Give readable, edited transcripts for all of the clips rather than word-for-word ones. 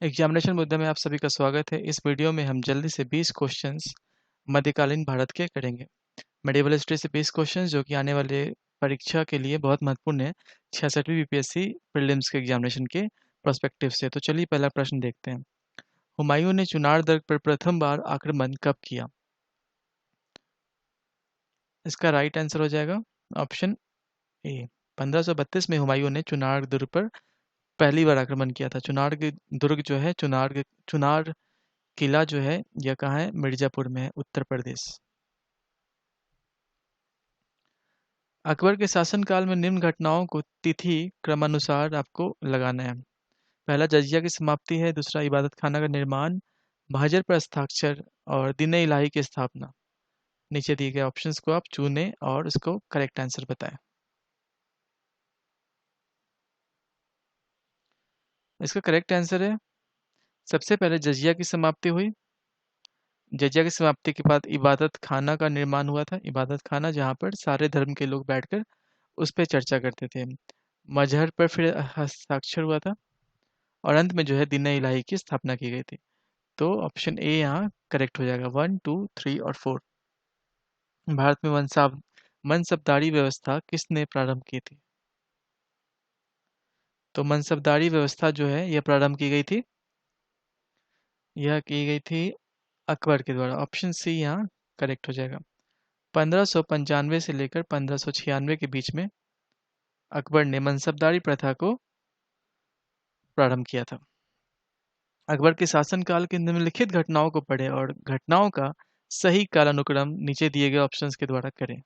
Examination मुद्दे में आप सभी का स्वागत है। इस वीडियो में हम जल्दी से 20 क्वेश्चंस मध्यकालीन भारत के करेंगे। मेडिवल हिस्ट्री से 20 क्वेश्चंस जो कि आने वाले परीक्षा के लिए बहुत महत्वपूर्ण है, 66वीं बीपीएससी प्रीलिम्स के एग्जामिनेशन के पर्सपेक्टिव से। तो चलिए पहला प्रश्न देखते हैं। हुमायूं ने चुनार दुर्ग पर प्रथम बार आक्रमण कब किया? इसका राइट आंसर हो जाएगा ऑप्शन ए। 1532 में हुमायूं ने चुनार दुर्ग पर पहली बार आक्रमण किया था। दुर्ग जो है, चुनार किला जो है, यह कहाँ है? मिर्जापुर में है, उत्तर प्रदेश। अकबर के शासनकाल में निम्न घटनाओं को तिथि क्रमानुसार आपको लगाना है। पहला जजिया की समाप्ति है, दूसरा इबादत खाना का निर्माण, महाजर पर हस्ताक्षर और दीन इलाही की स्थापना। नीचे दिए गए ऑप्शंस को आप चुनें और उसको करेक्ट आंसर बताएं। इसका करेक्ट आंसर है, सबसे पहले जजिया की समाप्ति हुई। जजिया की समाप्ति के बाद इबादत खाना का निर्माण हुआ था। इबादत खाना जहाँ पर सारे धर्म के लोग बैठकर उस पर चर्चा करते थे। मजहर पर फिर हस्ताक्षर हुआ था और अंत में जो है दीन इलाही की स्थापना की गई थी। तो ऑप्शन ए यहाँ करेक्ट हो जाएगा। 1, 2, 3 और 4। भारत में मनसबदारी व्यवस्था किसने प्रारंभ की थी? तो मनसबदारी व्यवस्था जो है यह प्रारंभ की गई थी, यह की गई थी अकबर के द्वारा। ऑप्शन सी यहाँ करेक्ट हो जाएगा। 1595 से लेकर 1596 के बीच में अकबर ने मनसबदारी प्रथा को प्रारंभ किया था। अकबर के शासनकाल की निम्नलिखित घटनाओं को पढ़ें और घटनाओं का सही कालानुक्रम नीचे दिए गए ऑप्शंस के द्वारा करें।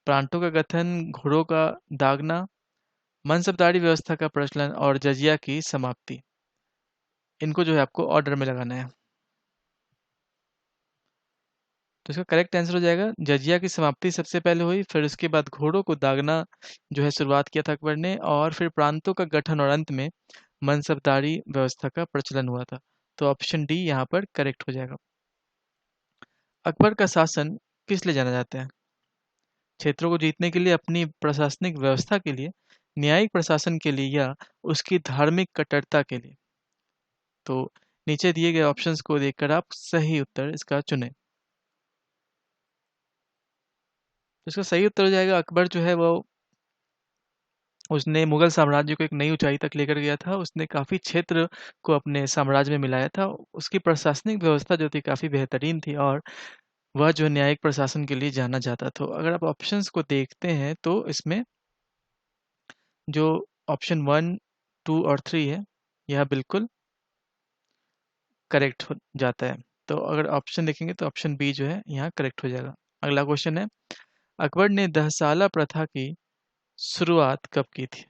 प्रांतों का गठन, घोड़ों का दागना, मनसबदारी व्यवस्था का प्रचलन और जजिया की समाप्ति। इनको जो है आपको ऑर्डर में लगाना है। तो इसका करेक्ट आंसर हो जाएगा, जजिया की समाप्ति सबसे पहले हुई, फिर उसके बाद घोड़ों को दागना जो है शुरुआत किया था अकबर ने, और फिर प्रांतों का गठन और अंत में मनसबदारी व्यवस्था का प्रचलन हुआ था। तो ऑप्शन डी यहाँ पर करेक्ट हो जाएगा। अकबर का शासन किस लिए जाना जाता है? क्षेत्रों को जीतने के लिए, अपनी प्रशासनिक व्यवस्था के लिए, न्यायिक प्रशासन के लिए, या उसकी धार्मिक कट्टरता के लिए? तो नीचे दिए गए ऑप्शंस को देखकर आप सही उत्तर इसका चुनें। तो इसका सही उत्तर हो जाएगा, अकबर जो है वो उसने मुगल साम्राज्य को एक नई ऊंचाई तक लेकर गया था। उसने काफ़ी क्षेत्र को अपने साम्राज्य में मिलाया था। उसकी प्रशासनिक व्यवस्था जो थी काफ़ी बेहतरीन थी और वह जो न्यायिक प्रशासन के लिए जाना जाता था। तो अगर आप ऑप्शंस को देखते हैं तो इसमें जो ऑप्शन 1, 2 और 3 है, यह बिल्कुल करेक्ट हो जाता है। तो अगर ऑप्शन देखेंगे तो ऑप्शन बी जो है यहाँ करेक्ट हो जाएगा। अगला क्वेश्चन है, अकबर ने दहसाला प्रथा की शुरुआत कब की थी?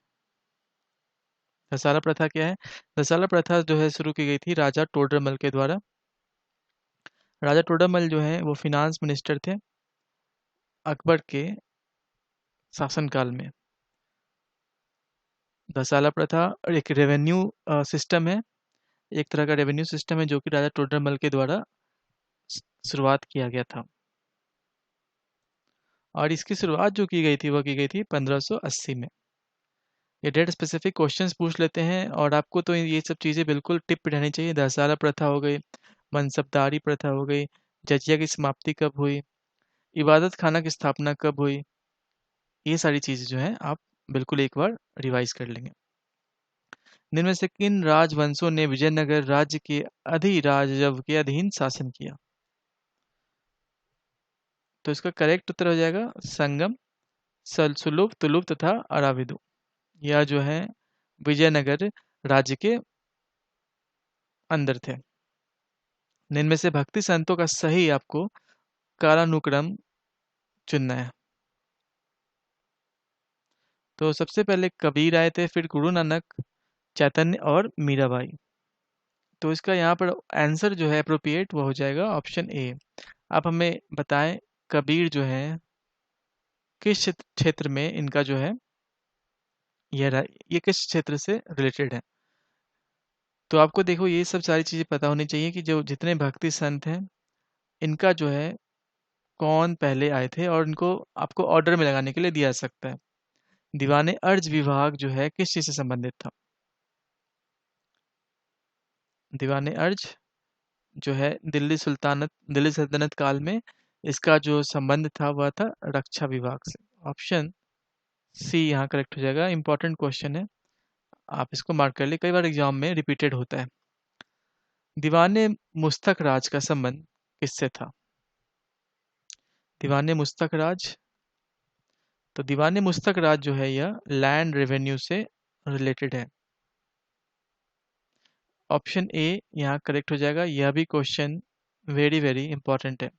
दसाला प्रथा क्या है? दसाला प्रथा जो है शुरू की गई थी राजा टोडरमल के द्वारा। राजा टोडरमल जो है वो फिनांस मिनिस्टर थे अकबर के शासनकाल में। दसाला प्रथा और एक रेवेन्यू सिस्टम है, एक तरह का रेवेन्यू सिस्टम है जो कि राजा टोडरमल के द्वारा शुरुआत किया गया था। और इसकी शुरुआत जो की गई थी वह की गई थी 1580 में। ये डेट स्पेसिफिक क्वेश्चंस पूछ लेते हैं और आपको तो ये सब चीज़ें बिल्कुल टिप पे रहनी चाहिए। दसाला प्रथा हो गई, मनसबदारी प्रथा हो गई, जजिया की समाप्ति कब हुई, इबादत खाना की स्थापना कब हुई, ये सारी चीज़ें जो हैं आप बिल्कुल एक बार रिवाइज कर लेंगे। निम्न में से किन राजवंशों ने विजयनगर राज्य के अधिराजव के अधीन शासन किया? तो इसका करेक्ट उत्तर हो जाएगा संगम, सलसुलुब, तुलुब तथा अराविदु। यह जो है विजयनगर राज्य के अंदर थे। निम्न में से भक्ति संतों का सही आपको कालानुक्रम चुनना है। तो सबसे पहले कबीर आए थे, फिर गुरु नानक, चैतन्य और मीराबाई। तो इसका यहाँ पर आंसर जो है अप्रोप्रिएट वो हो जाएगा ऑप्शन ए। आप हमें बताएं, कबीर जो है किस क्षेत्र में इनका जो है ये किस क्षेत्र से रिलेटेड है? तो आपको देखो ये सब सारी चीज़ें पता होनी चाहिए कि जो जितने भक्ति संत हैं इनका जो है कौन पहले आए थे और इनको आपको ऑर्डर में लगाने के लिए दिया जा सकता है। दीवाने अर्ज विभाग जो है किस चीज़ से संबंधित था? दीवाने अर्ज जो है दिल्ली सल्तनत काल में इसका जो संबंध था वह था रक्षा विभाग से। ऑप्शन सी यहाँ करेक्ट हो जाएगा। इंपॉर्टेंट क्वेश्चन है, आप इसको मार्क कर लिए, कई बार एग्जाम में रिपीटेड होता है। दीवाने मुस्तक राज का संबंध किससे था? दीवाने मुस्तक राज, तो दीवाने मुस्तक राज जो है यह लैंड रेवेन्यू से रिलेटेड है। ऑप्शन ए यहाँ करेक्ट हो जाएगा। यह भी क्वेश्चन वेरी वेरी इंपॉर्टेंट है।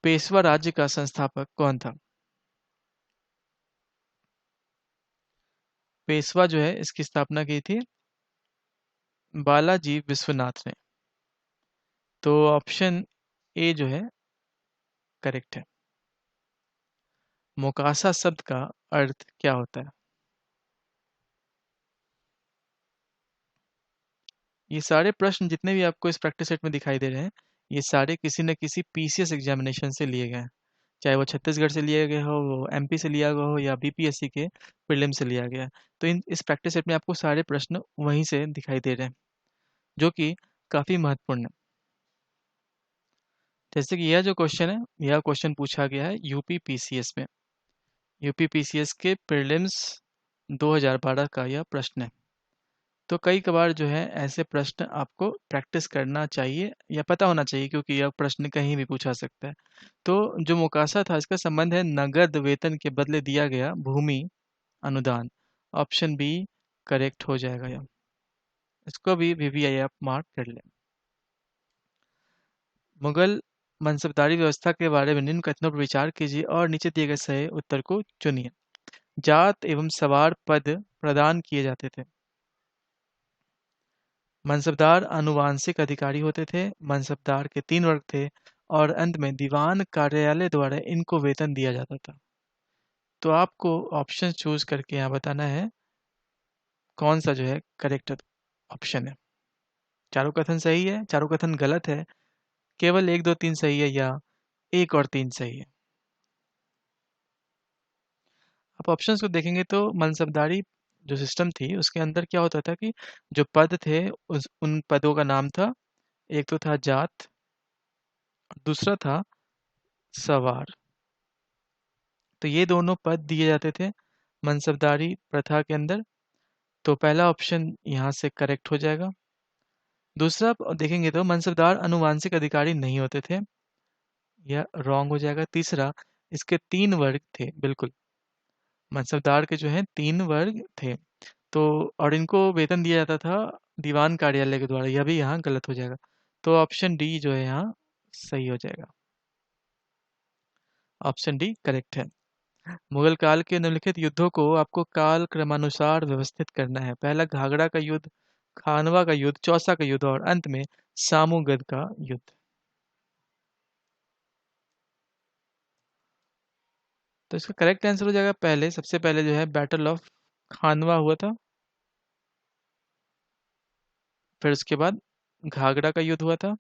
पेशवा राज्य का संस्थापक कौन था? पेशवा जो है इसकी स्थापना की थी बालाजी विश्वनाथ ने। तो ऑप्शन ए जो है करेक्ट है। मोकासा शब्द का अर्थ क्या होता है? ये सारे प्रश्न जितने भी आपको इस प्रैक्टिस सेट में दिखाई दे रहे हैं, ये सारे किसी न किसी पीसीएस एग्जामिनेशन से लिए गए हैं। चाहे वो छत्तीसगढ़ से लिया गया हो, वो एमपी से लिया गया हो, या बीपीएससी के प्रीलिम से लिया गया है। तो इस प्रैक्टिस सेट में आपको सारे प्रश्न वहीं से दिखाई दे रहे हैं, जो कि काफ़ी महत्वपूर्ण है। जैसे कि यह जो क्वेश्चन है, यह क्वेश्चन पूछा गया है यूपी पीसीएस में। यूपी पीसीएस के प्रीलिम्स 2012 का यह प्रश्न है। तो कई कबार जो है ऐसे प्रश्न आपको प्रैक्टिस करना चाहिए या पता होना चाहिए, क्योंकि यह प्रश्न कहीं भी पूछा सकता है। तो जो मोकासा था इसका संबंध है नगद वेतन के बदले दिया गया भूमि अनुदान। ऑप्शन बी करेक्ट हो जाएगा। यह इसको भी वीवीआई आप मार्क कर लें। मुगल मनसबदारी व्यवस्था के बारे में निम्न कथनों पर विचार कीजिए और नीचे दिए गए सही उत्तर को चुनिए। जात एवं सवार पद प्रदान किए जाते थे। मनसबदार आनुवांशिक अधिकारी होते थे। मनसबदार के 3 वर्ग थे और अंत में दीवान कार्यालय द्वारा इनको वेतन दिया जाता था। तो आपको ऑप्शन चूज करके यहाँ बताना है कौन सा जो है करेक्ट ऑप्शन है। चारों कथन सही है, चारों कथन गलत है, केवल 1 2 3 सही है, या 1 और 3 सही है। आप ऑप्शंस को देखेंगे तो मनसबदारी जो सिस्टम थी उसके अंदर क्या होता था कि जो पद थे उन पदों का नाम था, एक तो था जात, दूसरा था सवार। तो ये दोनों पद दिए जाते थे मनसबदारी प्रथा के अंदर। तो पहला ऑप्शन यहाँ से करेक्ट हो जाएगा। दूसरा देखेंगे तो मनसबदार आनुवांशिक अधिकारी नहीं होते थे, यह रॉन्ग हो जाएगा। तीसरा, इसके 3 वर्ग थे, बिल्कुल मनसबदार के जो है 3 वर्ग थे, तो और इनको वेतन दिया जाता था दीवान कार्यालय के द्वारा, यह भी यहाँ गलत हो जाएगा। तो ऑप्शन डी जो है यहाँ सही हो जाएगा। ऑप्शन डी करेक्ट है। मुगल काल के निम्नलिखित युद्धों को आपको काल क्रमानुसार व्यवस्थित करना है। पहला घाघरा का युद्ध, खानवा का युद्ध, चौसा का युद्ध और अंत में सामूगढ़ का युद्ध। तो इसका करेक्ट आंसर हो जाएगा पहले, सबसे पहले जो है बैटल ऑफ खानवा हुआ था, फिर उसके बाद घाघरा का युद्ध हुआ था,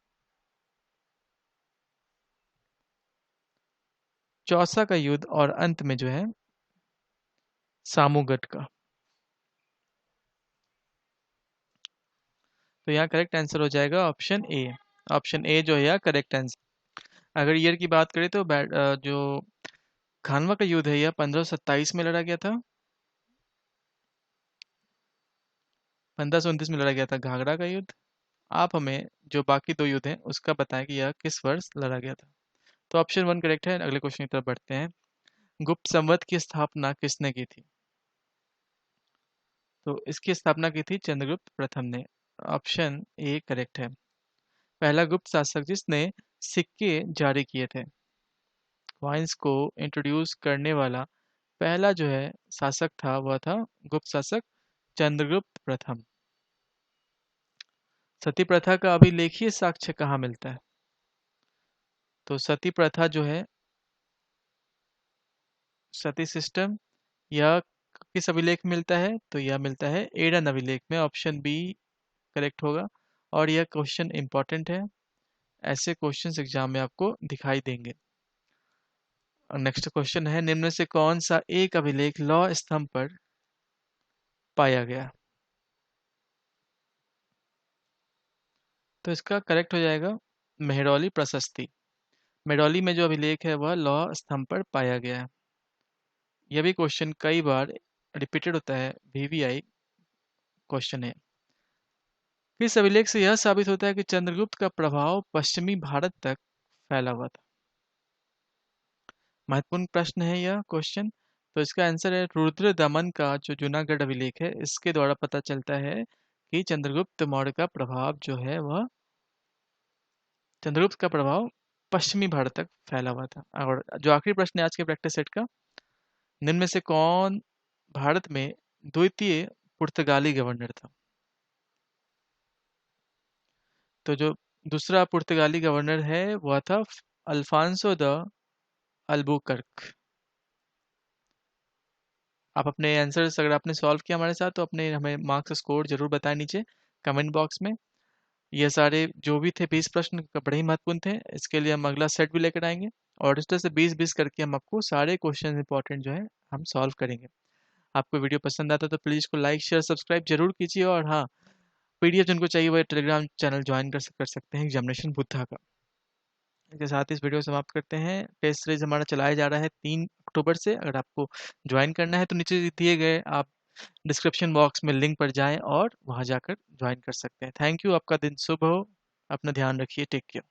चौसा का युद्ध और अंत में जो है सामूगढ़ का। तो यहाँ करेक्ट आंसर हो जाएगा ऑप्शन ए। ऑप्शन ए जो है यहाँ करेक्ट आंसर। अगर ईयर की बात करें तो जो खानवा का युद्ध है यह 1527 में लड़ा गया था। 1529 में लड़ा गया था घाघरा का युद्ध। आप हमें जो बाकी 2 युद्ध हैं उसका बताएं कि यह किस वर्ष लड़ा गया था। तो ऑप्शन 1 करेक्ट है। अगले क्वेश्चन की तरफ बढ़ते हैं। गुप्त संवत की स्थापना किसने की थी? तो इसकी स्थापना की थी चंद्रगुप्त प्रथम ने। ऑप्शन ए करेक्ट है। पहला गुप्त शासक जिसने सिक्के जारी किए थे, कॉइन्स को इंट्रोड्यूस करने वाला पहला जो है शासक था वह था गुप्त शासक चंद्रगुप्त प्रथम। सती प्रथा का अभिलेखीय साक्ष्य कहाँ मिलता है? तो सती प्रथा जो है, सती सिस्टम, यह किस अभिलेख में मिलता है? तो यह मिलता है एडन अभिलेख में। ऑप्शन बी करेक्ट होगा। और यह क्वेश्चन इंपॉर्टेंट है, ऐसे क्वेश्चंस एग्जाम में आपको दिखाई देंगे। नेक्स्ट क्वेश्चन है, निम्न में से कौन सा एक अभिलेख लौह स्तंभ पर पाया गया? तो इसका करेक्ट हो जाएगा मेहरौली प्रशस्ति। मेहरौली में जो अभिलेख है वह लौह स्तंभ पर पाया गया है। यह भी क्वेश्चन कई बार रिपीटेड होता है, वीवीआई क्वेश्चन है। किस अभिलेख से यह साबित होता है कि चंद्रगुप्त का प्रभाव पश्चिमी भारत तक फैला हुआ था? महत्वपूर्ण प्रश्न है यह क्वेश्चन। तो इसका आंसर है रुद्र दमन का जो जूनागढ़ अभिलेख है, इसके द्वारा पता चलता है कि चंद्रगुप्त मौर्य का प्रभाव जो है वह चंद्रगुप्त का प्रभाव पश्चिमी भारत तक फैला हुआ था। और जो आखिरी प्रश्न है आज के प्रैक्टिस सेट का, निम्न में से कौन भारत में द्वितीय पुर्तगाली गवर्नर था? तो जो दूसरा पुर्तगाली गवर्नर है वह था अल्फांसो द अल्बुकर्क। आप अपने आंसर्स अगर आपने सॉल्व किया हमारे साथ तो अपने हमें मार्क्स स्कोर जरूर बताएं नीचे कमेंट बॉक्स में। ये सारे जो भी थे 20 प्रश्न बड़े ही महत्वपूर्ण थे। इसके लिए हम अगला सेट भी लेकर आएंगे और इस तरह से 20-20 करके हम आपको सारे क्वेश्चन इंपॉर्टेंट जो है हम सॉल्व करेंगे। आपको वीडियो पसंद आता तो प्लीज़ इसको लाइक शेयर सब्सक्राइब जरूर कीजिए। और हाँ, पीडीएफ जिनको चाहिए वो टेलीग्राम चैनल ज्वाइन कर सकते हैं एग्जामिनेशन बुद्धा का। इसके साथ ही इस वीडियो समाप्त करते हैं। टेस्ट सीरीज हमारा चलाया जा रहा है 3 अक्टूबर से। अगर आपको ज्वाइन करना है तो नीचे दिए गए आप डिस्क्रिप्शन बॉक्स में लिंक पर जाएं और वहां जाकर ज्वाइन कर सकते हैं। Thank you. आपका दिन शुभ हो। अपना ध्यान रखिए। Take care.